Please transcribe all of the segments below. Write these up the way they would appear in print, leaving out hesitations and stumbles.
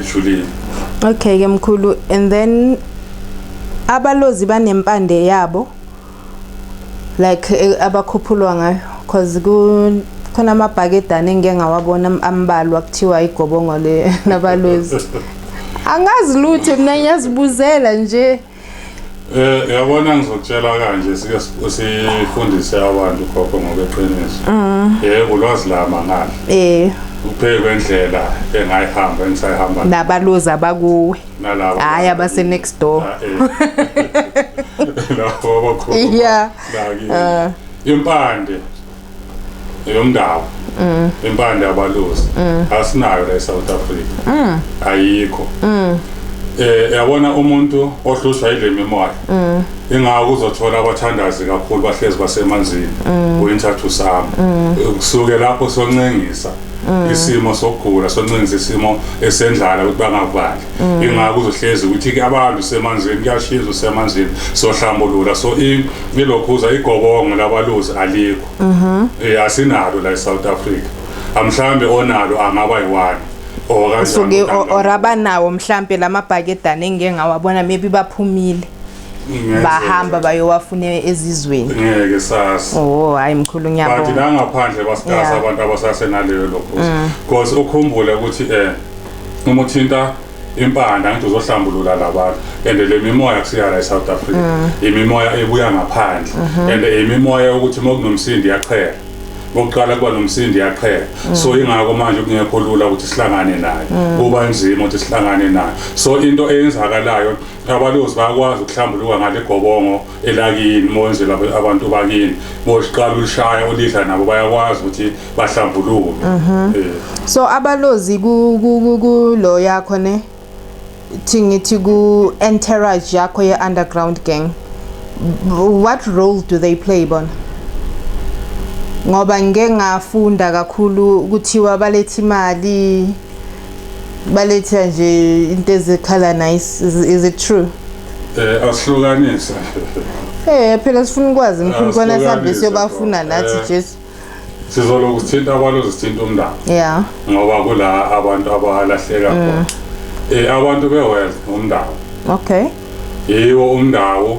ejulile. Okay ke mkhulu, and then abalozi banempande yabo like abakhuphulwa ngayo cause khona amabhakedane engeke ngawabona ambalwa kuthiwa igobongo le nabalozi. Angazi lutho mina ngiyazibuzela nje. Yabona ngizokutshela kanje sike sifundise abantu khokho ngokweqiniso. Yebo ulwazi lama ngani. Upheke indlela engayihamba engisayihamba. Nabalozi abakuwe. Nalabo. Hayi abase next door. Lapho abakhulu. Yeah. Impande yomndawo. Impande abalozi. Asinayo la eSouth Africa. Ayikho. Yabona umuntu ohlushwa ile mimoya. Ingako uzothola abathandazi kakhulu bahlezi basemanzini. Uyinthathu sami. Kusuke lapho soncengisa. Isimo sokugula soncengisa isimo esendlala ukuthi bangakubali. Ingako uzohlezi ukuthi ke abantu semanzini kuyashiza usemanzini sohlambulula so ilokhuza igobongo labalozi alikho. Asinalo la eSouth Africa. Amhlambe onalo angaba yi1. Usuke oraba nawo mhlambe lamabhakedane engeke ngawabona maybe baphumile. Bahamba bayowafuna ezizweni. Ngeke sasa. Oh hayi mkhulu ngiyabonga. Bathi la ngaphandle basikasa abantu abasasenaleyo lokho. Because ukhumbule ukuthi uma uthinta impanda ngithi uzohlambulula labantu and le mimoya kusiya la eSouth Africa. Imimoya ebuya ngaphandle and imimoya ukuthi mokunomsindi yaqhela. Ngokuqala kuba nomsindi yaqhela. So ingako manje kungekho lula ukuthi sihlangane naye. Kuba inzimo ukuthi sihlangane naye. So into eyenzakalayo abalozi bayakwazi ukuhlambuluka ngale gobongo elakini monzela abantu bakini. Bosiqala ulishaya ulidla nabo bayakwazi ukuthi bahlambuluke. So abalozi ku lo yakho ne thingithi ku entourage yakho ye underground gang. What role do they play bona? Ngoba ngeke ngafunda kakhulu ukuthiwa baletha imali baletha nje into ezikhala nice. Is it true? Asihlukanisa. Phela sifuna ukwazi mkhulu kona sabe siyobafuna nathi Jesu. Sizoloku sithinta abalozi sithinta umndalo. Yeah. Ngoba kula abantu abalahleka khona. Abantu bewealth umndalo. Okay. Yiwo umndalo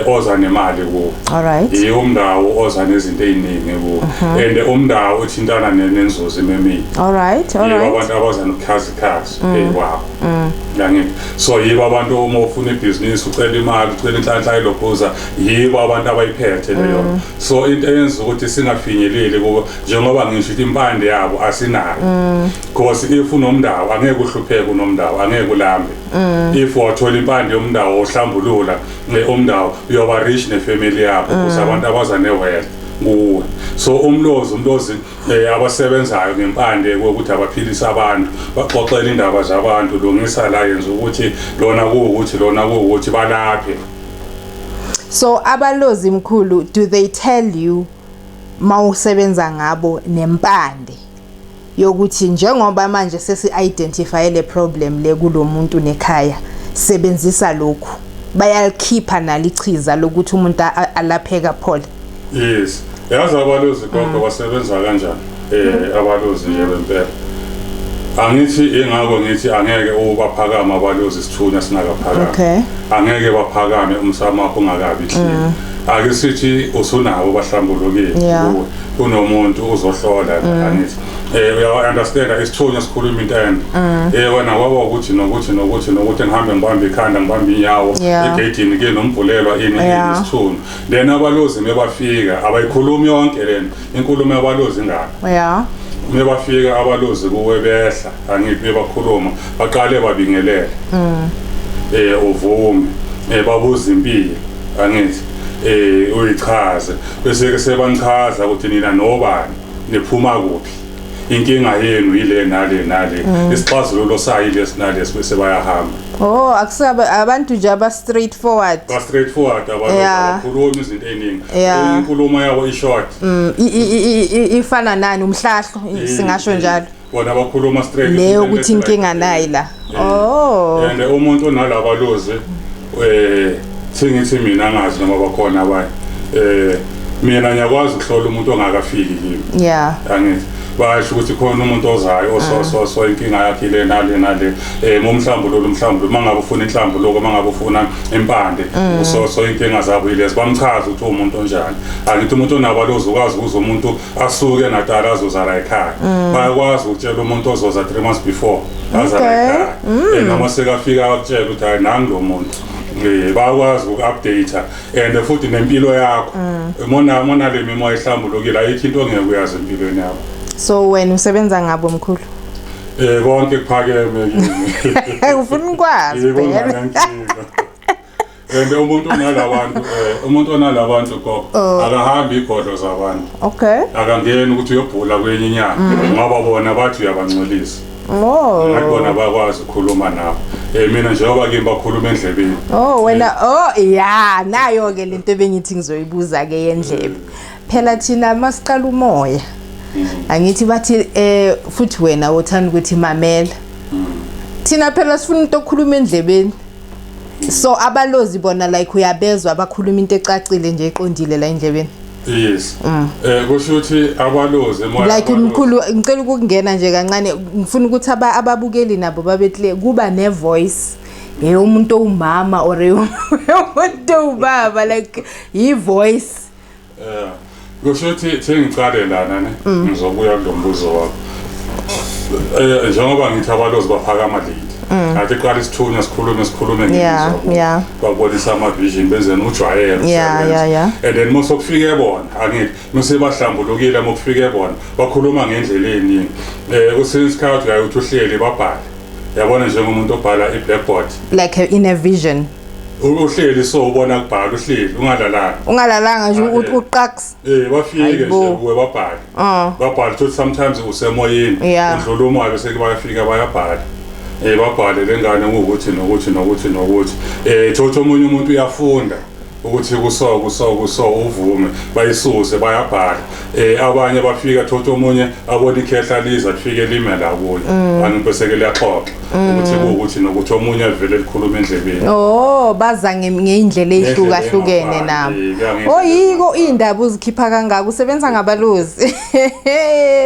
oza nemali kuwo. Alright. Yiwo umndalo oza nezinto eziningi kuwo. And umndalo uthintana nenzuzo ememini. Alright. Yiwo abantu abaza nokukhazikhazi wabo. Yangithi so yibo abantu uma ufuna ibhizinisi ucela imali ucela inhlanhla elokhuza yibo abantu abayiphethe leyo. So into eyenza ukuthi singafinyeleli kubo njengoba ngisho ukuthi impande yabo asinayo. Because if unomndalo angeke uhlupheke unomndalo angeke ulambe. If wathola impande yomndalo ohlambulula umndalo uyoba rich nefamily yakho ukuze abantu abaza newealth kuwe. So umlozi abasebenzayo ngempande ukuthi abaphilisa abantu baxoxela indaba zabantu lungisa la yenza ukuthi lona kuwukuthi balaphe. So abalozi mkhulu, do they tell you mawusebenza ngabo nempande yokuthi njengoba manje sesi-identify le problem le kulomuntu nekhaya sebenzisa lokhu bayalikhipha nalichiza lokuthi umuntu alapheka phola? Yes. Yazi abalozi konke basebenza kanjani? Abalozi nje bempela. Angithi ingako ngithi angeke ubaphakama abalozi sithunya singakaphakama. Okay. Angeke baphakame umsamo ungakabi clean. Ake sithi usunawo bahlambulukile kunomuntu uzohlola angithi uya understand isithunya sikhuluma into ende wena kwaba ukuthi nokuthi ngihambe ngibambe ikhanda ngibambe inyawo egate ke nomvulelwa ini isithunya then abalozi mebafika abayikhulumi yonke lena inkulumo yabalozi ngaka mebafika abalozi kuwe behla angithi bebakhuluma baqale babingelele uvume babuza impilo angithi uyichaze bese ke sebanchaza ukuthi nina nobani niphuma kuphi inkinga yenu ile nale isixazululo sayo lesinalesi bese bayahamba. Akusaba abantu nje aba straightforward abakhuluma izinto eziningi inkulumo yabo ishort ifana nani umhlahlo singasho njalo bona bakhuluma straight leyo ukuthi inkinga nayi la. And umuntu onalabalozi thingithi mina ngazi noma bakhona abanye mina ngiyakwazi ukuhlola umuntu ongakafiki kimi angithi basho ukuthi khona umuntu ozayo so inkinga yakhe le nale mhlawumbe mangabe ufuna inhlambuluko mangabe ufuna impande so inkinga zabo yilezo bamchaza ukuthi umuntu onjani angithi umuntu onabalozi ukwazi ukuze umuntu asuke natala azozala ekhaya bayakwazi ukutshela umuntu ozoza 3 months before azala ekhaya noma sekafika akutshela ukuthi hayi nangu lo muntu bakwazi uku-update and futhi nempilo yakho mona le mimoya ehlambulukile ayikho into ongeke uyazi empilweni yakho. So wena usebenza ngabo mkhulu? Konke kuphakeme kimi. Ufuna ukwazi phela. And umuntu onalabantu gogo akahambi igodlo zabantu. Okay. Akangeni ukuthi uyobhula kwenye inyanga ngoba bona bathi uyabangcolisa. Ngakubona bakwazi ukukhuluma nabo. Mina njengoba ke bakhuluma endlebeni. Wena yeah nayo ke lento bengithi ngizoyibuza ke yendlebe. Phela thina masiqala umoya. Angithi bathi futhi wena uthanda ukuthi mamela. Thina phela sifuna into okukhuluma endlebeni. So abalozi bona like uyabezwa abakhuluma into ecacile nje eqondile la endlebeni. Yes. Kusho ukuthi abalozi moya like umkhulu ngicela ukungena nje kancane ngifuna ukuthi ababukeli nabo babehle kuba ne voice umuntu owumama or umuntu owubaba like yi voice. Kusho ukuthi sengicale lana ne ngizobuya kulombuzo wakho. Njengoba ngithi abalozi baphakama lead. Athi qala isithunywa sikhulume ngizwa. Babonisa ama vision benze ujwayelo. Yeah. And then mosokufike bona angithi mase bahlambulukile mokufike bona bakhuluma ngendlela eziningi. Kusesikhathi uyayithi uhleli babhala. Yabona njengomuntu obhala i-blackboard. Like in a vision. Uhleli so ubona kubhala uhleli ungalalanga nje uqaqs bafike nje kuwe babhala babhala ukuthi sometimes usemoyeni udlula umoya bese bayafika bayabhala babhale lengane ukuthi nokuthi thotho omunye umuntu uyafunda ukuthi kuso uvume bayisuse bayabhala abanye bafika thotho omunye abona ikhehla liza lifike lime la kuye angibese ke liyaxoxa ukuthi nokuthi omunye avele likhuluma endlebeni baza ngeindlela ezihlukahlukene nabo yiko indaba uzikhipha kangaka usebenza ngabalozi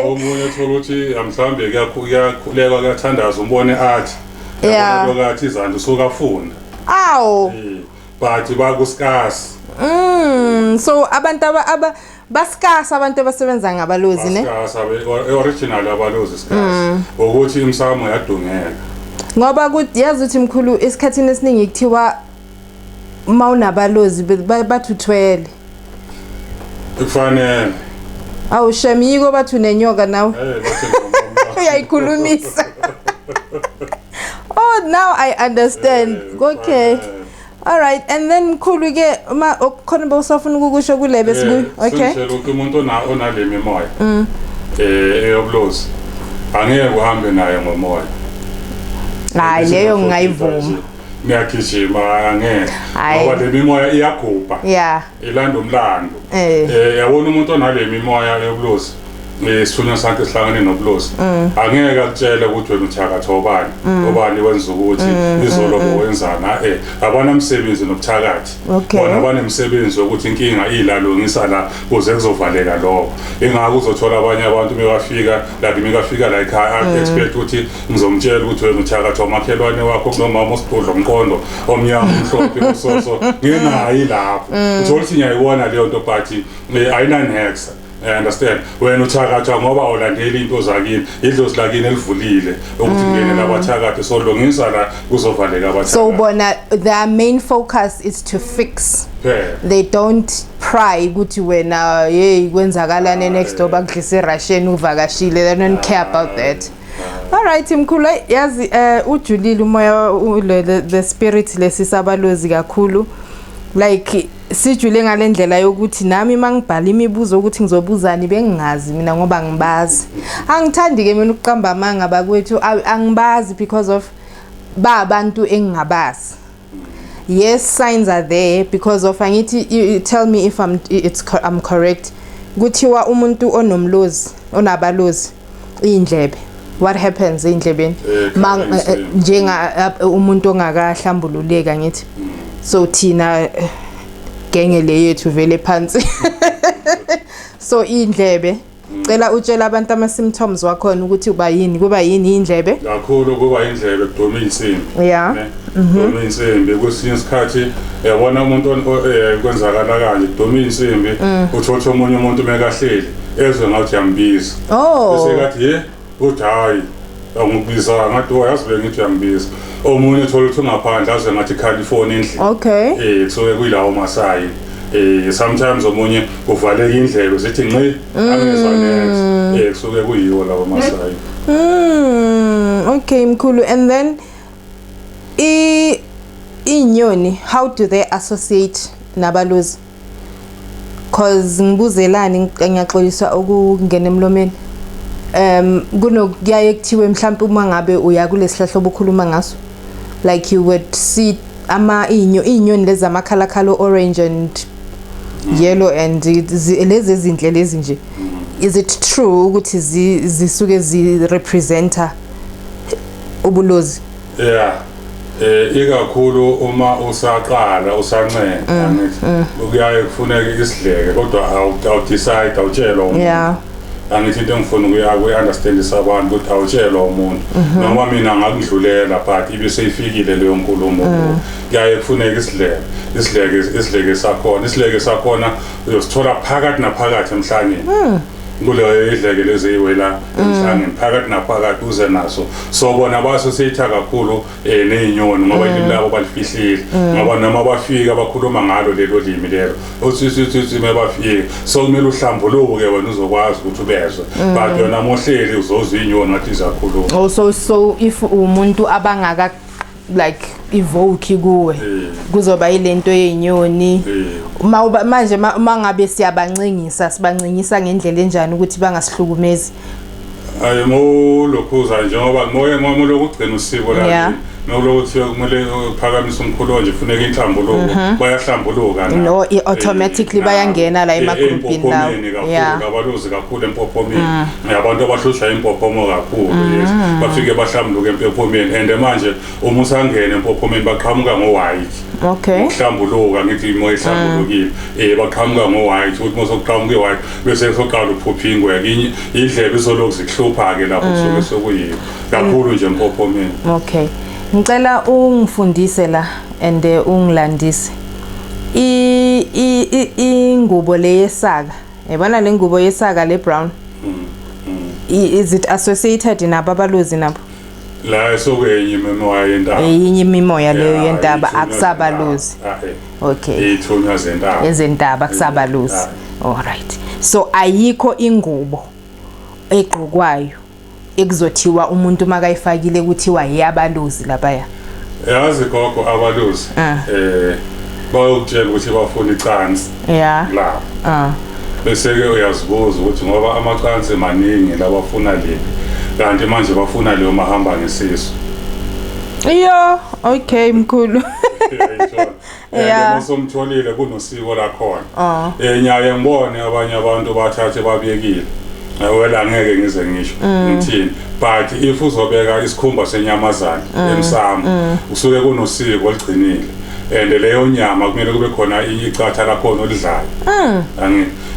omunye thola ukuthi mhlambe kuyakhuleka kuyathandaza umbone athi lokathi izandla usukafunda but bakuskas so abantu baskas abantu abasebenza ngabalozi ne original abalozi skas ukuthi imsamo yadungeka ngoba kuthi yazi ukuthi mkhulu esikhathini esiningi kuthiwa mawunabalozi bathuthwele kufanele shemiko bathu nenyoka nawe uyayikhulumisa. Now I understand. Okay. All right. And then mkhulu ke khona bawusafuna ukusho kulebe siku. Okay. Sishelo umuntu onale mimoya. Eyoblozi. Angeke uhambe naye ngomoya. Hayi leyo ngayivuma. Ngiyagijima angeke. Ngoba le mimoya iyagubha. Ilanda umlando. Yabona umuntu onale mimoya eyoblozi. Isithunywa sakhe sihlangane noblozi angeke akutshele ukuthi wena uthakatha obani wenza ukuthi izolo bowenzana abana umsebenzi nobuthakathi bona banemsebenzi ukuthi inkinga ilalungisa la kuze kuzovaleka lokho ingakho uzothola abanye abantu bebafika la ekhaya expect ukuthi ngizomtshela ukuthi wena uthakatha omakhelwane wakho kunomama osibhudla umqondo omnyama umhlophe usoso ngenayi lapho uthola ukuthi ngiyayibona leyo nto but ayinanhexa. I understand. When uthakatha ngoba ulandela into zakini, idlozi lakini elivulile ukuthi ngene labathakatha so longisa la kuzovaleka abathakatha. So bona their main focus is to fix. They don't pry ukuthi wena kwenzakalane next door bakudlise Russian uvakashile. They don't care about that. All right mkhulu yazi ujulile umoya the spirit lesisabalozi kakhulu like sijule ngalendlela yokuthi nami mangibhala imibuzo ukuthi ngizobuzani bengingazi mina ngoba ngibazi angithandi ke mina ukuqamba amanga bakwethu angibazi because of abantu engingabazi. Yes, signs are there because of angithi you tell me if I'm correct kuthiwa umuntu onomlozi onabalozi indlebe. What happens endlebeni njenga umuntu ongakahlambululeka ngithi so thina genge le yethu vele phansi so indlebe cela utshela abantu ama symptoms wakhona ukuthi kuba yini indlebe kakhulu kuba indlebe kuduma insimbi yeah kuduma insimbi kwesinye isikhathi yabona umuntu kwenzakala kanje kuduma insimbi uthola omunye umuntu mekahleli ezwe ngathi yambiza bese kathi uthi hayi angibiza ngathi yazi bengithi yambiza omunye uthola ukuthi ungaphandle azwe ngathi California endlini so kuyilawo masayi sometimes omunye kuvaleka indlebe sithi ngqi angezwa next kusuke kuyiwo lawo masayi okay mkhulu. And then inyoni, how do they associate nabalozi? Cause ngibuzelani ngiyaxolisa ukungena emlomeni kunokuyaye kuthiwe mhlawumbe uma ngabe uya kulesihlahla obukhuluma ngaso, like you would see inyoni lezi amakhala orange and yellow and lezi ezindle lezi nje, is it true ukuthi zisuke zirepresenta ubulozi? Yeah, ikakhulu uma usaqala usancela ngithi kuyaye kufuneka isidleke kodwa awudecide awutshelwa umuntu. Angithi into engifuna ukuyi-understandisa abantu ukuthi awutshelwa umuntu noma mina ngakudlulela but ibe seyifikile leyo nkulumo kuyaye kufuneka isidleke sakhona uyosithola phakathi naphakathi emhlangeni kuleyo idleke lezi eyiwela emhlangeni phakathi naphakathi uze naso so bona basosiyetha kakhulu nezinyoni ngoba ilimi labo balifihlile ngoba noma bafika bakhuluma ngalo lelo limi lelo uthi mebafika so kumele uhlambuluke wena uzokwazi ukuthi ubezwe but yona mohleli uzozwa inyoni ngathi izakhuluma. So if umuntu abangaka like evoke kuwe kuzoba ilento yezinyoni manje mangabe sibancenyisa ngendlela enjani ukuthi bangasihlukumezi? Lokhuza njengoba moya lokugcina usiko la nokuthi kumele uphakamise umkhulu nje kufuneka inhlambuluko bayahlambuluka no automatically bayangena la emagroupini lawo abalozi kakhulu empophomeni abantu abahlushwa impophomo kakhulu bafike bahlambuluke empophomeni and manje uma usangena empophomeni baqhamuka ngo-white ukuhlambuluka ngithi imoya ihlambulukile baqhamuka ngo-white ukuthi mosokuqhamuka i-white bese soqala uphupha ingweke indlebe izolokhu zikuhlupha-ke lapho kusuke sokuyiyo kakhulu nje empophomeni. Ngicela ungifundise la and ungilandise ingubo le yesaka. Yabona le ngubo yesaka le brown is it associated nabo abalozi nabo? La sokuyenye imimoya yendaba. Eyinye imimoya leyo yendaba akusabalozi. Ithunywa zendaba. Ezendaba akusabalozi. All right. So ayikho ingubo egqokwayo ekuzothiwa umuntu makayifakile kuthiwa yabalozi lapha yazi gogo abalozi bayokutshela ukuthi bafuna icansi la bese ke uyazibuza ukuthi ngoba amacansi maningi labafuna le kanti manje bafuna leyo mahamba ngesisu okay mkhulu somtholile kunosiko lakhona nyaye ngibone abanye abantu bathathe babiyekile wela ngeke ngize ngisho ngithini but if uzobeka isikhumba senyamazana emsamo usuke kunosiko oligcinile and leyo nyama kumele kube khona icatha lakhona olidlayo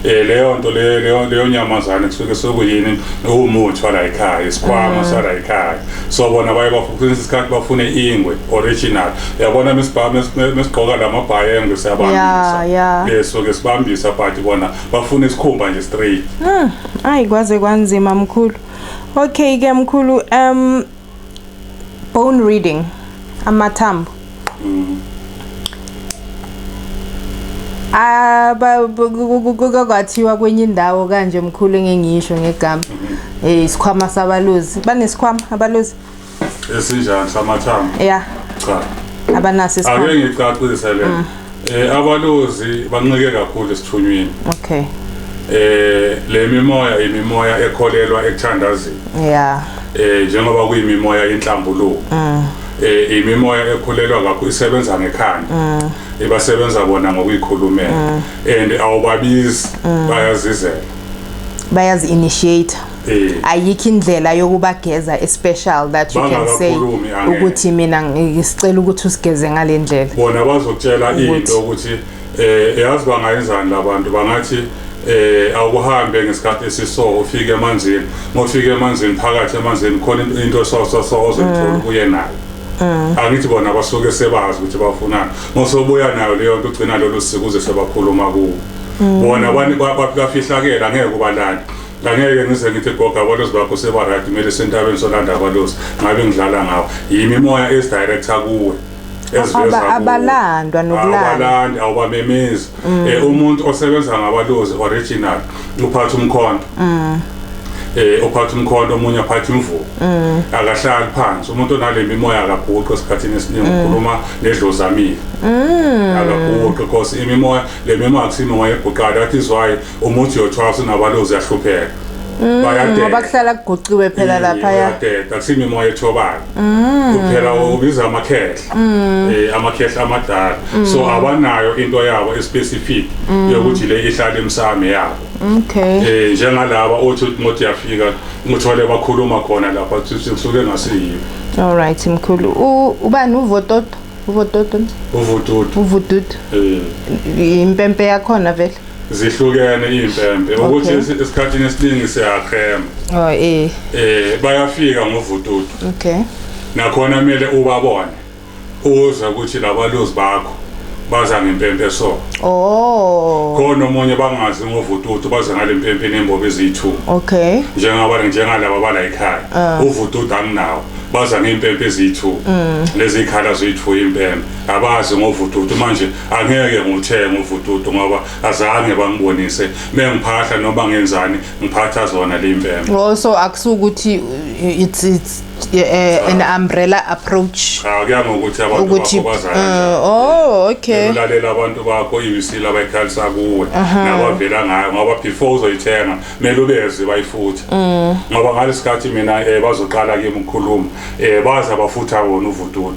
leyo nto leyo nyamazana kusuke sokuyini umuthi wala ekhaya isikhwama sala ekhaya so bona baye bafuna isikhathi bafune ingwe original yabona mesigqoka lamabhaye engwe siyabambisa so ke sibambisa but bona bafuna isikhumba nje straight kwaze kwanzima mkhulu. Okay ke mkhulu, bone reading amathambo kwathiwa kwenye indawo kanje mkhulu engengisho ngegama isikhwama sabalozi banesikhwama abalozi esinjani samathambo cha abanaso isikhwama ake ngicacise le abalozi bancike kakhulu esithunyweni le imimoya ekholelwa ekuthandazeni njengoba kuyimimoya yenhlambuluko imimoya ekholelwa kakhulu isebenza ngekhanda ibasebenza bona ngokuyikhulumela and awubabizi bayazi initiate ayikho indlela yokubageza especial that you can say ukuthi mina ngisicela ukuthi usigeze ngalendlela bona bazokutshela into ukuthi yazi bangayenzani labantu bangathi awuhambe ngesikhathi esiso ufike emanzini mofike emanzini phakathi emanzini khona into ozothola kuye nayo angithi bona basuke sebazi ukuthi bafunani mosobuya nayo leyo nto ugcina lolu sikuze sebakhuluma kuwo bona bafihlakela angeke kubalanda ngeke ngize ngithi goga abalozi bakho sebaright kumele sentabeni solanda abalozi ngabe ngidlala ngawo yimi moya esidirector kuwe abalandwa nokulanda abalandi awubamemezi umuntu osebenza ngabalozi original uphatha umkhonto uphatha umkhonto omunye aphatha imvubu akahlali phansi umuntu onale mimoya akaguqe esikhathini esiningi ukhuluma nedlozamile akaguqe because imimoya le mimoya akusimoya eguqala that is why umuthi yothwasa nabalozi yahlupheka ngoba kuhlala kuguqiwe phela lapha ya akusimi moya ethobayo kuphela ubiza amakhehla amakhehla amadala so abanayo into yabo especific yokuthi le ihlala emsame yabo okay njengalaba othi umuntu yafika uthole bakhuluma khona lapha kusuke ngasiyo all right mkhulu ubani uvototo impempe yakhona vele zihlukene impempe ukuthi esikhathini esiningi siyakhema bayafika ngovututu okay nakhona kumele ubabone uza ukuthi labalozi bakho baza ngempempe so khona omunye bangazi ngovututu baza ngale mpempe nembobo ezithu okay njengalaba bala ekhaya uvututu anginawo baza ngempempe ezithu lezi ikhala zithu impempe abazi ngovututu manje angeke nguthenga uvututu ngoba azange bangibonise mengiphahla noma ngenzani ngiphatha zona le impempe so akusukuthi it's an umbrella approach akuyazi ukuthi abantu bakho baza okay ulalela abantu bakho iwisila bayikhalisa kuwe nabavela ngayo ngoba before uzoyithenga mele ubeze bayifutha ngoba ngalesikhathi mina bazoqala kimi ukukhuluma baza bafutha wona uvututu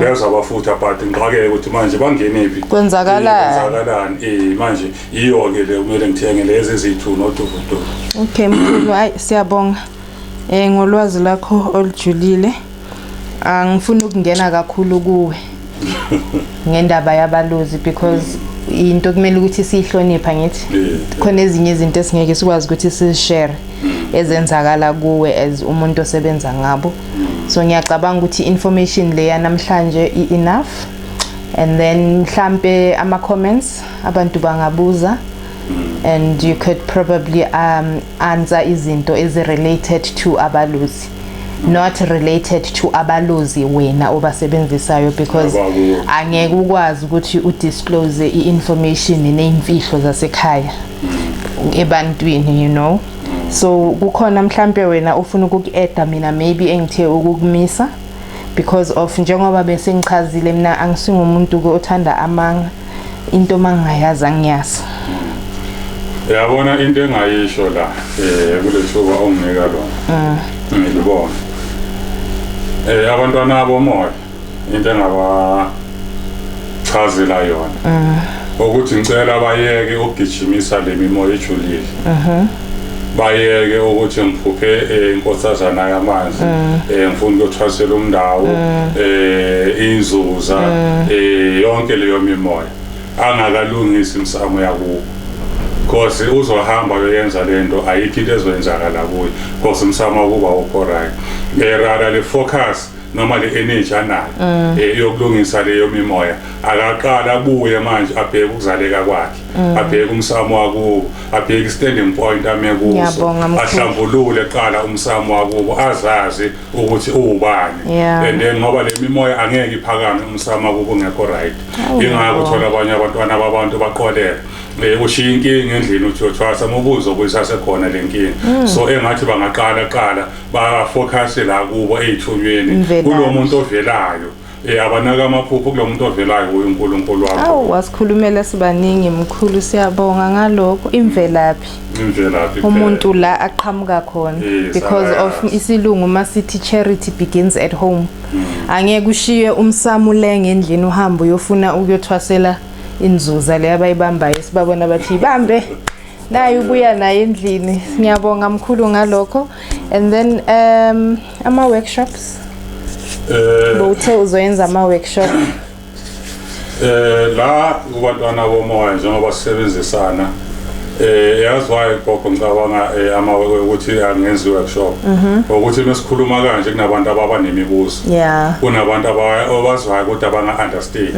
beza bafutha but ngiqake ukuthi manje bangenephi kwenzakalani manje iyo ke le kumele ngithenge lezi ezithu not uvututu okay mkhulu hayi siyabonga ngolwazi lakho olujulile angifuni ukungena kakhulu kuwe ngendaba yabalozi because into kumele ukuthi sihlonipha ngithi khona ezinye izinto esingeke sikwazi ukuthi sishare ezenzakala kuwe as umuntu osebenza ngabo so ngiyacabanga ukuthi information leya namhlanje enough and then mhlambe ama comments abantu bangabuza and you could probably answer izinto related to abalozi not related to abalozi wena obasebenzisayo because angeke ukwazi ukuthi udisclose information neimfihlo zasekhaya ebantwini you know so kukhona mhlambe wena ufuna ukuku-add mina maybe engithe ukukumisa because of njengoba bese ngichazile mina angisingumuntu othanda amanga into mangayazi angiyazi yabona into engayisho la kulethuba onginika lona ngilibona abantwana abomoya into engabachazela yona ukuthi ngicela bayeke ukugijimisa le mimoya ejulile bayeke ukuthi ngiphuphe inkosazana yamanzi ngifuna ukuthwasela umndawo izuza yonke leyo mimoya angakalungisi imsamo yakubo because uzohamba uyenza lento ayikho into ezoyenzakala kuye because umsamo kuba ukho right rara le focus noma le energy anayo yokulungisa leyo mimoya akaqala abuye manje abheke ukuzaleka kwakhe abheke umsamo wakubo abheke standing point amekuso ahlambulule qala umsamo wakubo azazi ukuthi ubani and then ngoba le mimoya angeke iphakame umsamo wakubo ngekho right ingakho uthola abanye abantwana babantu baqoleka ushiya inkinga endlini uthi uyothwasa umubuzo kuyisasekhona lenkinga so engathi bangaqala ba-focus la kubo ey'thunyweni kulo muntu ovelayo abanaka amaphupho kulo muntu ovelayo uNkulunkulu wakho wasikhulumela sibaningi mkhulu siyabonga ngalokho imvelaphi umuntu la aqhamuka khona because of isilungu masithi charity begins at home angeke ushiye umsamulenge endlini uhamba uyofuna ukuyothwasela inzuza le abayibambayo sibabona bathi ibambe nayo ubuya nayo endlini ngiyabonga mkhulu ngalokho and then ama workshops bothe uzoyenza ama workshop la kubantwana bomoya njengoba sisebenzisana Yazwayo gogo ngicabanga ukuthi angenzi workshop ukuthi mesikhuluma kanje kunabantu ababanemibuzo kunabantu abazwayo ukuthi abanga understand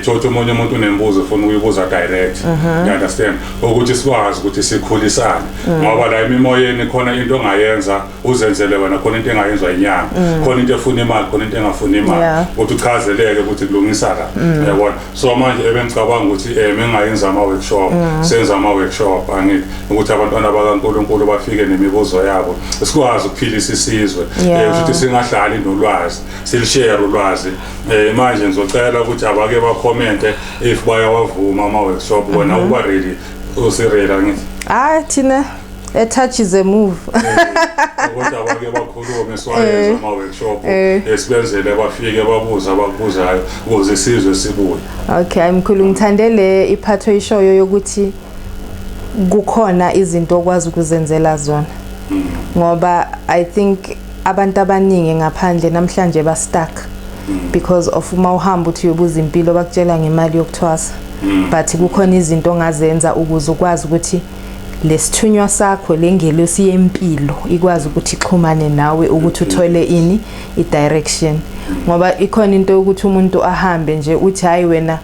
thothi umunye umuntu unembuzo ufuna ukuyibuza direct you understand ukuthi sikwazi ukuthi sikhulisane ngoba la emimoyeni khona into ongayenza uzenzele wena khona into engayenzwa inyanga khona into efuna imali khona into engafuna imali ukuthi uchazeleke ukuthi kulungisa la yabona so manje ebengicabanga ukuthi mengayenza ama workshop senza ama workshop angithi ukuthi abantwana bakaNkulunkulu bafike nemibuzo yabo sikwazi ukuphilisa isizwe ukuthi singahlali nolwazi silishare ulwazi manje ngizocela ukuthi abake ba comment if bayawavuma ama workshop wena uba ready usirela ngithi thina a touch is a move ukuthi abake bakhulume siwayenza ama workshop esibenzele bafike babuzayo ukuze isizwe sibuye. Okay, mkhulu ngithandele iphatho ishoyo yokuthi kukhona izinto okwazi ukuzenzela zona ngoba I think abantu abaningi ngaphandle namhlanje ba stuck because of uma uhamba uthi uyobuza impilo bakutshela ngemali yokuthwasa but kukhona izinto ongazenza ukuze ukwazi ukuthi lesithunywa sakho lengelosi yempilo ikwazi ukuthi ixhumane nawe ukuthi uthole ini i-direction ngoba ikhona into ukuthi umuntu ahambe nje uthi hayi wena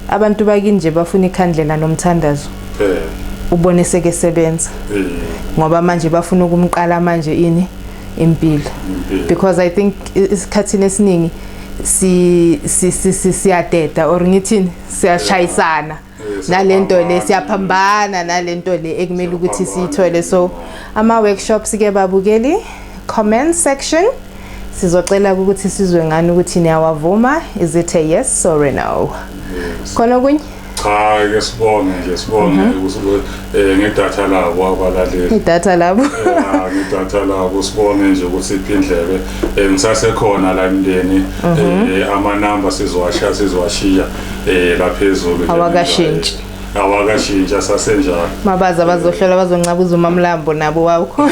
abantu bakinje bafuna ikhandlela nomthandazo ubone seke sebenza ngoba manje bafuna ukumqala manje ini impilo because I think isikhathini esiningi siyadeda or ngithini siyashayisana nalento le siyaphambana nalento le ekumele ukuthi siyithole so ama workshops ke babukeli comment section sizocela ukuthi sizwe ngani ukuthi niyawavuma is it a yes or a no khona kunye cha ke sibonge ngedatha labo abalaleli idatha labo ngedatha labo sibonge nje ukuthi iphindlebe ngisasekhona la emndeni ama number sizowashiya la phezulu awakashintshi sasenjalo mabaza bazohlola bazoncabuza uMamlambo nabo wakho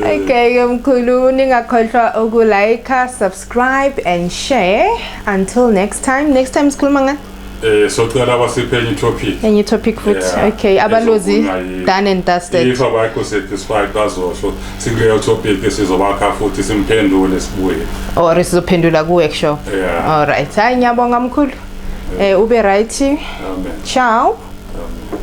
Okay, mkhulu ningakhohlwa ukulike, subscribe and share. Until next time sikhuluma ngani? Socela basiphe enye topic futhi. Okay, abalozi done and dusted. If abakho satisfied bazosho sikuleyo topic esizobakha futhi simphendule sibuye. Or sizophendula ku workshop. All right. Hayi ngiyabonga mkhulu. Ube right. Amen. Ciao. Amen.